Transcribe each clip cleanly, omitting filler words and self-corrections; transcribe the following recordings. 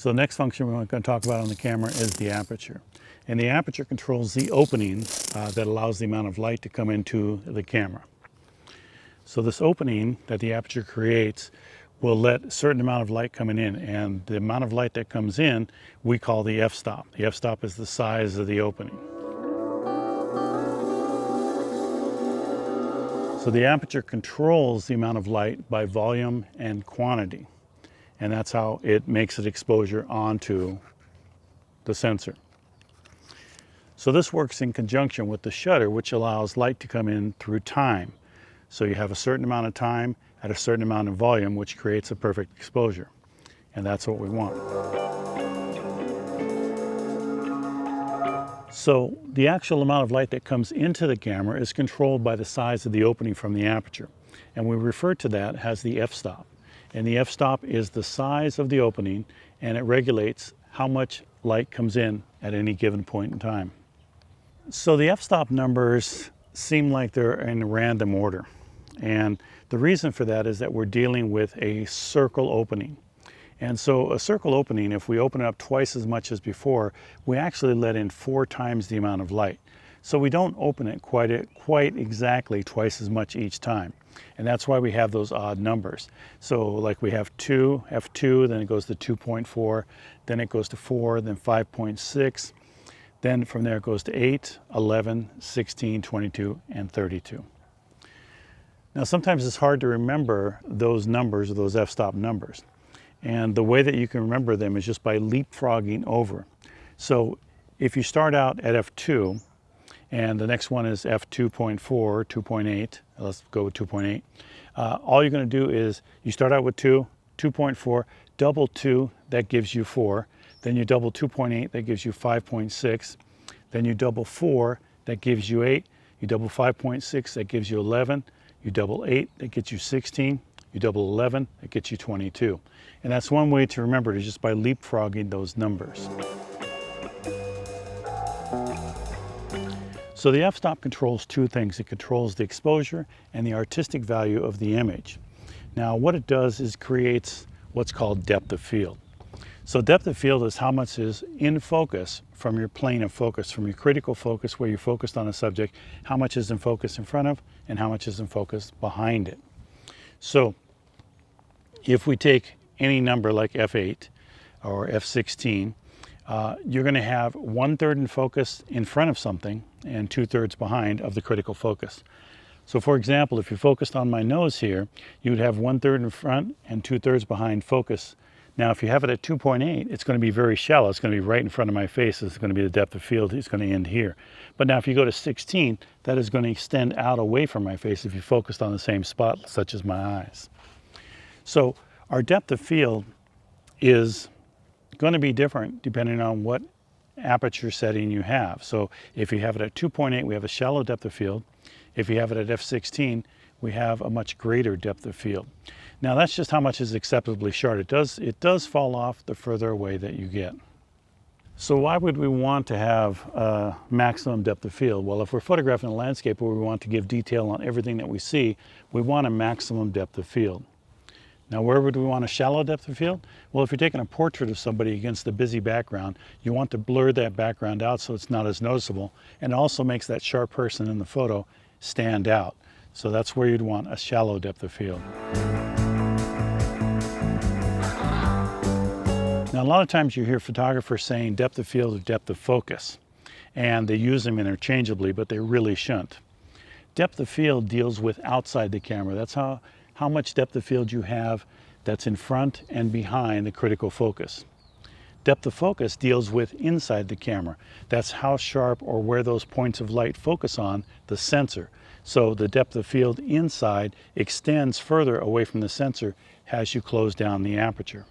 So the next function we're going to talk about on the camera is the aperture. And the aperture controls the opening that allows the amount of light to come into the camera. So this opening that the aperture creates will let a certain amount of light coming in, and the amount of light that comes in we call the f-stop. The f-stop is the size of the opening. So the aperture controls the amount of light by volume and quantity, and that's how it makes its exposure onto the sensor. So this works in conjunction with the shutter, which allows light to come in through time. So you have a certain amount of time at a certain amount of volume, which creates a perfect exposure. And that's what we want. So the actual amount of light that comes into the camera is controlled by the size of the opening from the aperture. And we refer to that as the f-stop. And the f-stop is the size of the opening, and it regulates how much light comes in at any given point in time. So the f-stop numbers seem like they're in random order. And the reason for that is that we're dealing with a circle opening. And so a circle opening, if we open it up twice as much as before, we actually let in 4 times the amount of light. So we don't open it quite exactly twice as much each time. And that's why we have those odd numbers. So like we have 2, f2, then it goes to 2.4, then it goes to 4, then 5.6. Then from there it goes to 8, 11, 16, 22, and 32. Now sometimes it's hard to remember those numbers or those f-stop numbers. And the way that you can remember them is just by leapfrogging over. So if you start out at f2, and the next one is f2.4, 2.8, let's go with 2.8. All you're going to do is you start out with 2, 2.4, double 2, that gives you 4. Then you double 2.8, that gives you 5.6. Then you double 4, that gives you 8. You double 5.6, that gives you 11. You double 8, that gets you 16. You double 11, that gets you 22. And that's one way to remember it, is just by leapfrogging those numbers. So the f-stop controls 2 things. It controls the exposure and the artistic value of the image. Now what it does is creates what's called depth of field. So depth of field is how much is in focus from your plane of focus, from your critical focus where you're focused on a subject, how much is in focus in front of and how much is in focus behind it. So if we take any number like f8 or f16, you're going to have 1/3 in focus in front of something and 2/3 behind of the critical focus. So for example, if you focused on my nose here, you would have 1/3 in front and 2/3 behind focus. Now if you have it at 2.8, it's going to be very shallow. It's going to be right in front of my face. It's going to be the depth of field. It's going to end here. But now if you go to 16, that is going to extend out away from my face if you focused on the same spot, such as my eyes. So our depth of field is going to be different depending on what aperture setting you have. So if you have it at 2.8, we have a shallow depth of field. If you have it at f16, we have a much greater depth of field. Now that's just how much is acceptably short. It does fall off the further away that you get. So why would we want to have a maximum depth of field? Well, if we're photographing a landscape where we want to give detail on everything that we see, we want a maximum depth of field. Now where would we want a shallow depth of field? Well, if you're taking a portrait of somebody against a busy background, you want to blur that background out so it's not as noticeable, and it also makes that sharp person in the photo stand out. So that's where you'd want a shallow depth of field. Now, a lot of times you hear photographers saying depth of field or depth of focus, and they use them interchangeably, but they really shouldn't. Depth of field deals with outside the camera. That's how much depth of field you have that's in front and behind the critical focus. Depth of focus deals with inside the camera. That's how sharp or where those points of light focus on the sensor. So the depth of field inside extends further away from the sensor as you close down the aperture.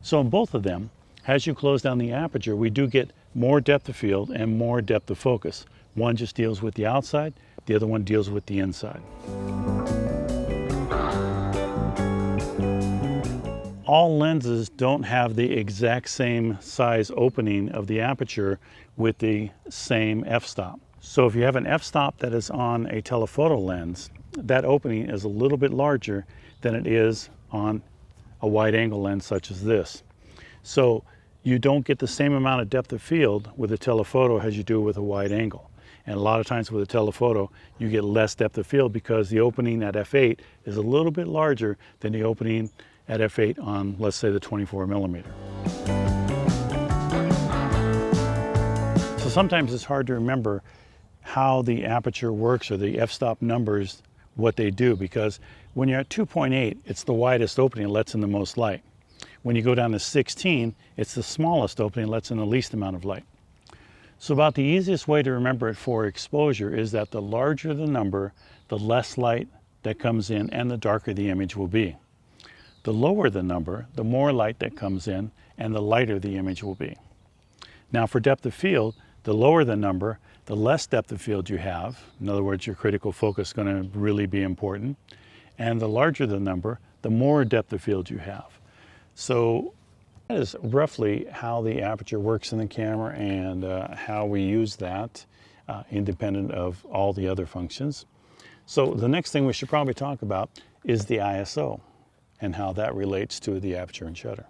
So in both of them, as you close down the aperture, we do get more depth of field and more depth of focus. One just deals with the outside, the other one deals with the inside. All lenses don't have the exact same size opening of the aperture with the same f-stop. So if you have an f-stop that is on a telephoto lens, that opening is a little bit larger than it is on a wide angle lens such as this. So you don't get the same amount of depth of field with a telephoto as you do with a wide angle. And a lot of times with a telephoto, you get less depth of field because the opening at f8 is a little bit larger than the opening at f8 on, let's say, the 24 millimeter. So sometimes it's hard to remember how the aperture works or the f-stop numbers, what they do, because when you're at 2.8, it's the widest opening, it lets in the most light. When you go down to 16, it's the smallest opening, lets in the least amount of light. So about the easiest way to remember it for exposure is that the larger the number, the less light that comes in and the darker the image will be. The lower the number, the more light that comes in and the lighter the image will be. Now for depth of field, the lower the number, the less depth of field you have. In other words, your critical focus is going to really be important. And the larger the number, the more depth of field you have. So that is roughly how the aperture works in the camera and how we use that independent of all the other functions. So the next thing we should probably talk about is the ISO and how that relates to the aperture and shutter.